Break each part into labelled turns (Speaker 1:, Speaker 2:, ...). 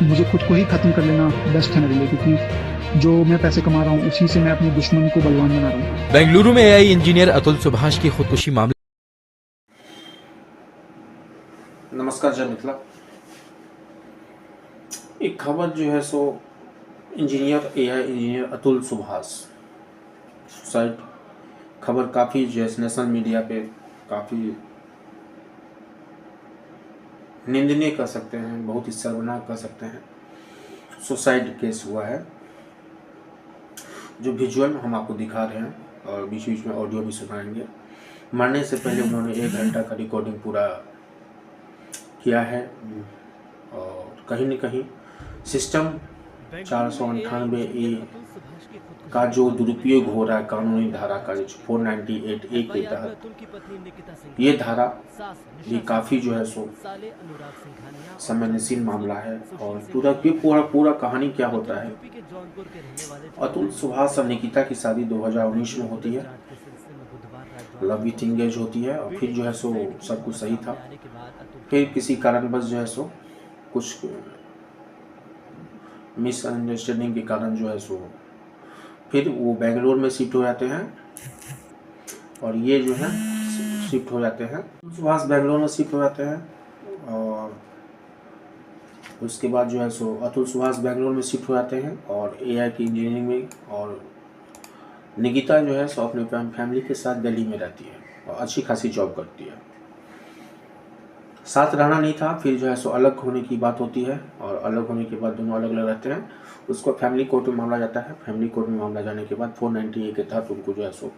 Speaker 1: मुझे खुद को ही ख़त्म कर लेना बेस्ट है मेरे लिए, क्योंकि जो मैं पैसे कमा रहा हूँ उसी से मैं अपने दुश्मन को बलवान बना रहा हूँ।
Speaker 2: बेंगलुरु में एआई इंजीनियर अतुल सुभाष की खुदकुशी मामले।
Speaker 3: नमस्कार जय मिथिला। एक खबर जो है सो engineer AI engineer Atul Subhash suicide, खबर काफ़ी जो है नेशनल मीडिया पे काफ़ी निंदनीय कह सकते हैं, बहुत ही शर्मनाक कह सकते हैं। सुसाइड केस हुआ है, जो विजुअल हम आपको दिखा रहे हैं और बीच बीच में ऑडियो भी सुनाएंगे। मरने से पहले उन्होंने 1 घंटा का रिकॉर्डिंग पूरा किया है और कहीं न कहीं सिस्टम 498A का जो दुरुपयोग हो रहा है कानूनी धारा का 498A के तहत, ये धारा ये काफ़ी जो है सो संवेदनशील मामला है। और पूरा कहानी क्या होता है। अतुल सुभाष और निकिता की शादी 2019 में होती है, लव विथ इंगेज होती है और फिर जो है सो सब कुछ सही था। फिर किसी कारणवश जो है सो कुछ मिसअंडरस्टैंडिंग के कारण जो है सो फिर वो बेंगलोर में शिफ्ट हो जाते हैं और ये जो है शिफ्ट हो जाते हैं, सुभाष बेंगलोर में शिफ्ट हो जाते हैं। और उसके बाद जो है सो अतुल सुभाष बेंगलोर में शिफ्ट हो जाते हैं और एआई की इंजीनियरिंग में, और निकिता जो है सो अपने फैमिली के साथ दिल्ली में रहती है और अच्छी खासी जॉब करती है। साथ रहना नहीं था, फिर जो है सो अलग होने की बात होती है और अलग होने के बाद दोनों अलग अलग रहते हैं। उसको फैमिली कोर्ट में मामला जाता है। फैमिली कोर्ट में मामला जाने के बाद 498A के तहत उनको जो है सो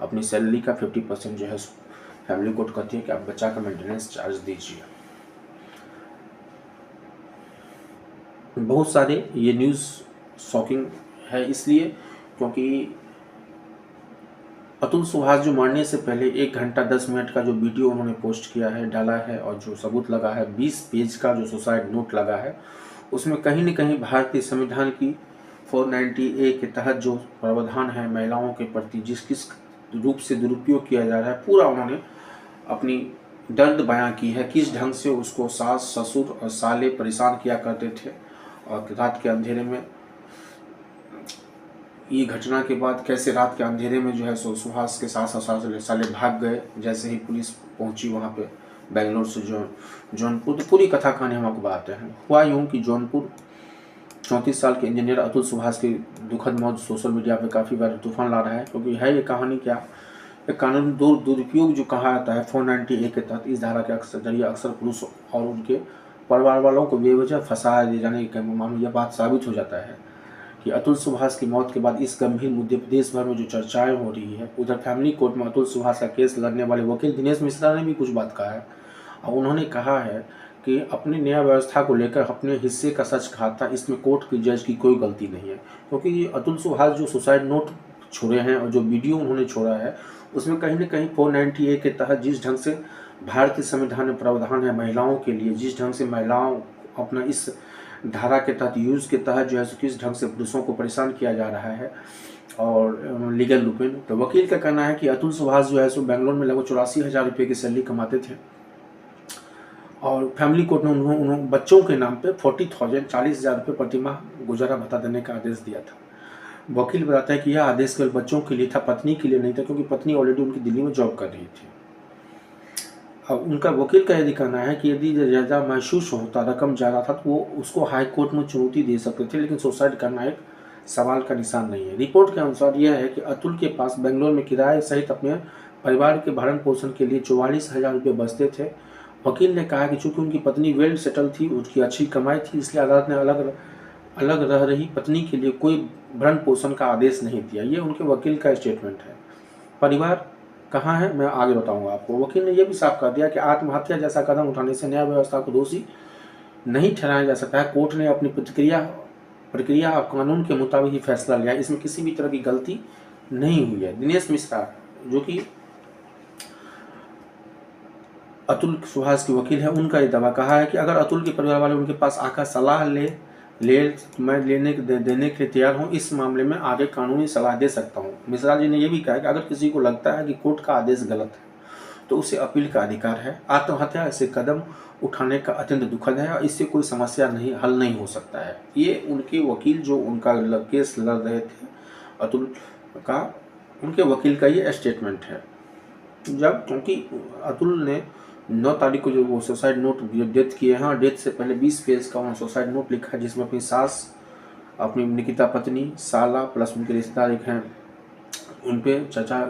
Speaker 3: अपनी सैलरी का 50% जो है सो फैमिली कोर्ट कहती है कि आप बच्चा का मेंटेनेंस चार्ज दीजिए। बहुत सारे ये न्यूज़ शॉकिंग है इसलिए क्योंकि अतुल सुभाष जो मरने से पहले 1 घंटा 10 मिनट का जो वीडियो उन्होंने पोस्ट किया है, डाला है, और जो सबूत लगा है 20 पेज का जो सुसाइड नोट लगा है, उसमें कहीं न कहीं भारतीय संविधान की 490A के तहत जो प्रावधान है महिलाओं के प्रति किस रूप से दुरुपयोग किया जा रहा है, पूरा उन्होंने अपनी दर्द बयां की है। किस ढंग से उसको सास ससुर और साले परेशान किया करते थे और रात के अंधेरे में, ये घटना के बाद कैसे रात के अंधेरे में जो है सो सुहास के सास और साले भाग गए जैसे ही पुलिस पहुंची वहां पे बेंगलोर से जौनपुर। तो पूरी कथा कहानी हम आपको बताते हैं। हुआ यूँ कि जौनपुर 34 साल के इंजीनियर अतुल सुभाष की दुखद मौत सोशल मीडिया पे काफ़ी बार तूफान ला रहा है, क्योंकि है ये कहानी क्या, एक कानून दुरुपयोग जो कहा जाता है 490A के तहत, इस धारा के जरिए अक्सर पुरुष और उनके परिवार वालों को बेवजह फंसा दिए जाने के मामले यह बात साबित हो जाता है कि अतुल सुभाष की मौत के बाद इस गंभीर मुद्दे पर देश भर में जो चर्चाएं हो रही है, उधर फैमिली कोर्ट में अतुल सुभाष का केस लड़ने वाले वकील दिनेश मिश्रा ने भी कुछ बात कहा है और उन्होंने कहा है कि अपनी न्याय व्यवस्था को लेकर अपने हिस्से का सच कहा था, इसमें कोर्ट की जज की कोई गलती नहीं है। क्योंकि अतुल सुभाष जो सुसाइड नोट छोड़े हैं और जो वीडियो उन्होंने छोड़ा है, उसमें कहीं न कहीं 490A के तहत जिस ढंग से भारतीय संविधान में प्रावधान है महिलाओं के लिए, जिस ढंग से महिलाओं अपना इस धारा के तहत यूज़ के तहत जो है किस ढंग से पुरुषों को परेशान किया जा रहा है और लीगल रूप में, तो वकील का कहना है कि अतुल सुभाष जो है सो बेंगलोर में लगभग 84,000 रुपये की सैलरी कमाते थे और फैमिली कोर्ट ने उन्होंने बच्चों के नाम पे 40,000 रुपये प्रति माह गुजारा भत्ता देने का आदेश दिया था। वकील बताता है कि यह आदेश केवल बच्चों के लिए था, पत्नी के लिए नहीं था, क्योंकि पत्नी ऑलरेडी उनकी दिल्ली में जॉब कर रही थी। अब उनका वकील का यदि कहना है कि यदि ज़्यादा महसूस होता, रकम ज़्यादा था, तो वो उसको हाई कोर्ट में चुनौती दे सकते थे, लेकिन सुसाइड करना एक सवाल का निशान नहीं है। रिपोर्ट के अनुसार यह है कि अतुल के पास बेंगलोर में किराए सहित अपने परिवार के भरण पोषण के लिए 44,000 रुपये बचते थे। वकील ने कहा कि चूंकि उनकी पत्नी वेल सेटल थी, उसकी अच्छी कमाई थी, इसलिए अदालत ने अलग रह रही पत्नी के लिए कोई भरण पोषण का आदेश नहीं दिया। ये उनके वकील का स्टेटमेंट है। परिवार कहाँ है मैं आगे बताऊंगा आपको। वकील ने यह भी साफ कर दिया कि आत्महत्या जैसा कदम उठाने से न्याय व्यवस्था को दोषी नहीं ठहराया जा सकता है। कोर्ट ने अपनी प्रक्रिया और कानून के मुताबिक ही फैसला लिया, इसमें किसी भी तरह की गलती नहीं हुई है। दिनेश मिश्रा जो कि अतुल सुभाष के वकील है, उनका ये दावा कहा है कि अगर अतुल के परिवार वाले उनके पास आकर सलाह मैं देने के लिए तैयार हूँ, इस मामले में आगे कानूनी सलाह दे सकता हूँ। मिश्रा जी ने यह भी कहा कि अगर किसी को लगता है कि कोर्ट का आदेश गलत है तो उसे अपील का अधिकार है। आत्महत्या ऐसे कदम उठाने का अत्यंत दुखद है और इससे कोई समस्या हल नहीं हो सकता है। ये उनके वकील जो उनका केस लड़ रहे थे अतुल का, उनके वकील का ये स्टेटमेंट है। जब क्योंकि अतुल ने 9 तारीख को जो वो सुसाइड नोट डेथ किए हैं और डेथ से पहले 20 पेज का उन्होंने सुसाइड नोट लिखा है, जिसमें अपनी सास, अपनी निकिता पत्नी, साला प्लस उनके रिश्तेदार एक हैं, उन पे चचा,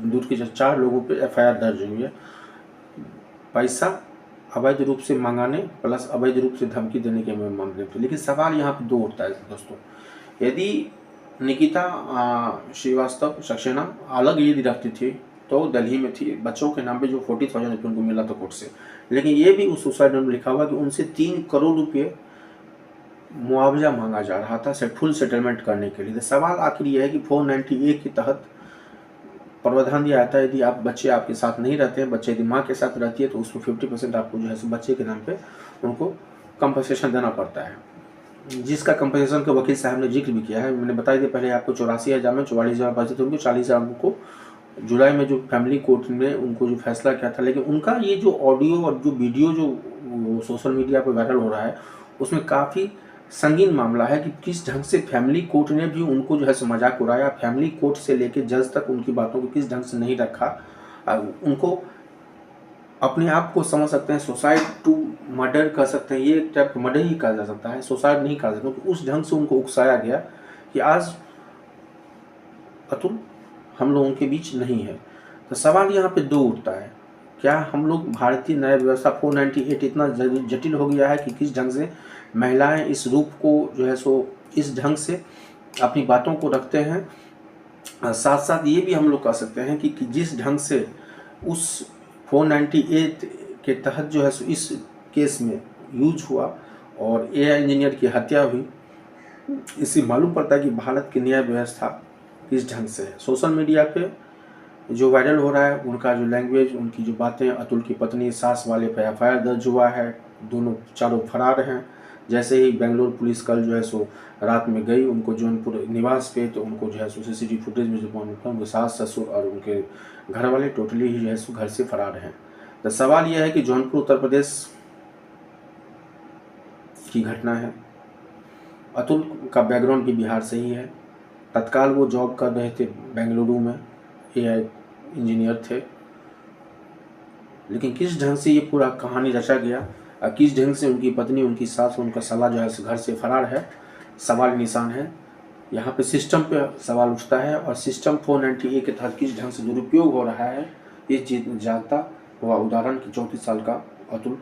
Speaker 3: दूर के 4 लोगों पे FIR दर्ज हुई है। पैसा अवैध रूप से मंगाने प्लस अवैध रूप से धमकी देने के मामले में। लेकिन सवाल यहाँ पे 2 उठता है दोस्तों। यदि निकिता श्रीवास्तव सक्सेना अलग यदि रखती थी तो दिल्ली में थी, बच्चों के नाम पे जो 40,000 रुपये उनको मिला था कोर्ट से, लेकिन ये भी उस सुसाइड नोट में लिखा हुआ कि उनसे 3 करोड़ रुपये मुआवजा मांगा जा रहा था फुल सेटलमेंट करने के लिए। तो सवाल आखिर यह है कि 498 के तहत प्रावधान दिया जाता है, यदि आप बच्चे आपके साथ नहीं रहते हैं, बच्चे यदि माँ के साथ रहती है तो उसमें 50% आपको जो है सो बच्चे के नाम पे उनको कंपनसेशन देना पड़ता है, जिसका कंपनसेशन का वकील साहब ने जिक्र भी किया है। मैंने बताया था पहले आपको 84,000 में 44,000 बचे थे, उनको 40,000 को जुलाई में जो फैमिली कोर्ट ने उनको जो फैसला किया था। लेकिन उनका ये जो ऑडियो और जो वीडियो जो सोशल मीडिया पर वायरल हो रहा है उसमें काफ़ी संगीन मामला है कि किस ढंग से फैमिली कोर्ट ने भी उनको जो है सो मजाक उड़ाया। फैमिली कोर्ट से लेके जज तक उनकी बातों को किस ढंग से नहीं रखा। उनको अपने आप को समझ सकते हैं सुसाइड टू मर्डर कर सकते हैं, ये एक टाइप मर्डर ही कहा जा सकता है, सुसाइड नहीं कहा सकता, क्योंकि उस ढंग से उनको उकसाया गया कि आज अतुल हम लोगों के बीच नहीं है। तो सवाल यहाँ पे 2 उठता है, क्या हम लोग भारतीय न्याय व्यवस्था 498 इतना जटिल हो गया है कि किस ढंग से महिलाएं इस रूप को जो है सो इस ढंग से अपनी बातों को रखते हैं। साथ साथ ये भी हम लोग कह सकते हैं कि जिस ढंग से उस 498 के तहत जो है सो इस केस में यूज हुआ और AI इंजीनियर की हत्या हुई, इससे मालूम पड़ता है कि भारत की न्याय व्यवस्था किस ढंग से है। सोशल मीडिया पे जो वायरल हो रहा है उनका जो लैंग्वेज, उनकी जो बातें, अतुल की पत्नी सास वाले पे FIR दर्ज हुआ है, दोनों चारों फरार हैं। जैसे ही बेंगलोर पुलिस कल जो है सो रात में गई उनको जौनपुर निवास पे, तो उनको जो है सो CCTV फुटेज में जो उनके सास ससुर और उनके घर वाले टोटली ही जो है सो घर से फरार हैं। तो सवाल यह है कि जौनपुर उत्तर प्रदेश की घटना है। अतुल का बैकग्राउंड भी बिहार से ही है। तत्काल वो जॉब कर रहे थे बेंगलुरु में, AI इंजीनियर थे। लेकिन किस ढंग से ये पूरा कहानी रचा गया, किस ढंग से उनकी पत्नी, उनकी सास, उनका साला जो है घर से फरार है, सवाल निशान है। यहाँ पे सिस्टम पे सवाल उठता है और सिस्टम 498 के तहत किस ढंग से दुरुपयोग हो रहा है, ये चीज़ जानता हुआ उदाहरण कि 34 साल का अतुल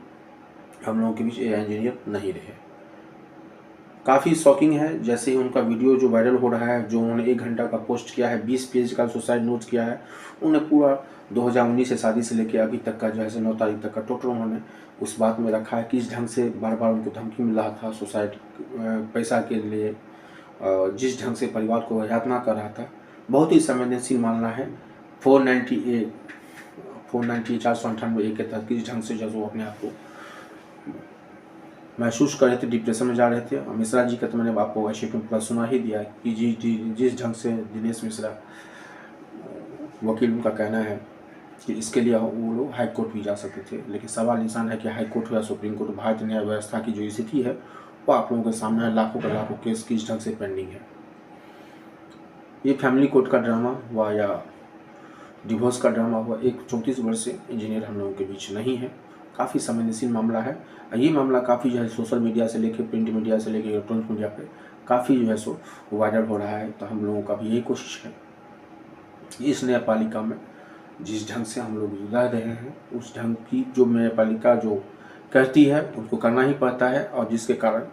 Speaker 3: हम लोगों के बीच AI इंजीनियर नहीं रहे। काफ़ी शॉकिंग है। जैसे ही उनका वीडियो जो वायरल हो रहा है, जो उन्होंने 1 घंटा का पोस्ट किया है, 20 पेज का सुसाइड नोट किया है, उन्हें पूरा 2019 से शादी से लेकर अभी तक का जो है 9 तारीख तक का टोटल उन्होंने उस बात में रखा है किस ढंग से बार बार उनको धमकी मिल रहा था सुसाइड पैसा के लिए, जिस ढंग से परिवार को यातना कर रहा था। बहुत ही संवेदनशील मामला है। 498 498 के तहत किस ढंग से जो वो अपने आप को महसूस कर रहे थे, डिप्रेशन में जा रहे थे। और मिश्रा जी का तो मैंने आपको स्टेटमेंट पूरा सुना ही दिया कि जिस ढंग से दिनेश मिश्रा वकील उनका कहना है कि इसके लिए वो लोग हाई कोर्ट भी जा सकते थे। लेकिन सवाल निशान है कि हाई कोर्ट हो या सुप्रीम कोर्ट, भारतीय न्याय व्यवस्था की जो स्थिति है वो आप लोगों के सामने है। लाखों का लाखों केस किस ढंग से पेंडिंग है। ये फैमिली कोर्ट का ड्रामा हुआ या डिवोर्स का ड्रामा हुआ, एक 34 वर्ष से इंजीनियर हम लोगों के बीच नहीं है। काफ़ी संवेदनशील मामला है। ये मामला काफ़ी जो है सोशल मीडिया से लेकर प्रिंट मीडिया से लेकर इलेक्ट्रॉनिक मीडिया पे काफ़ी जो है सो वायरल हो रहा है। तो हम लोगों का भी यही कोशिश है इस न्यायपालिका में जिस ढंग से हम लोग रह रहे हैं उस ढंग की जो न्यायपालिका जो कहती है उनको करना ही पड़ता है। और जिसके कारण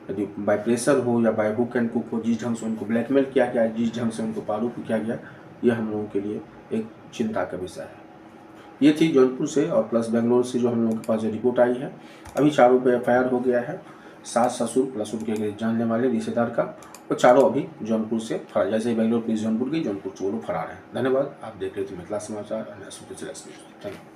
Speaker 3: यदि बाय प्रेशर हो या बाय हुक एंड कुक हो, जिस ढंग से उनको ब्लैकमेल किया गया, जिस ढंग से उनको प्रारूप किया गया, ये हम लोगों के लिए एक चिंता का विषय है। ये थी जौनपुर से और प्लस बेंगलोर से जो हम लोगों के पास जो रिपोर्ट आई है। अभी चारों पे FIR हो गया है, सास ससुर प्लस उनके जानने वाले रिश्तेदार का, वो चारों अभी जौनपुर से फरार। जैसे ही बेंगलोर पुलिस जौनपुर गई, जौनपुर से वो लोग फरार हैं। धन्यवाद। आप देख रहे थे मिथिला समाचार। Thank you.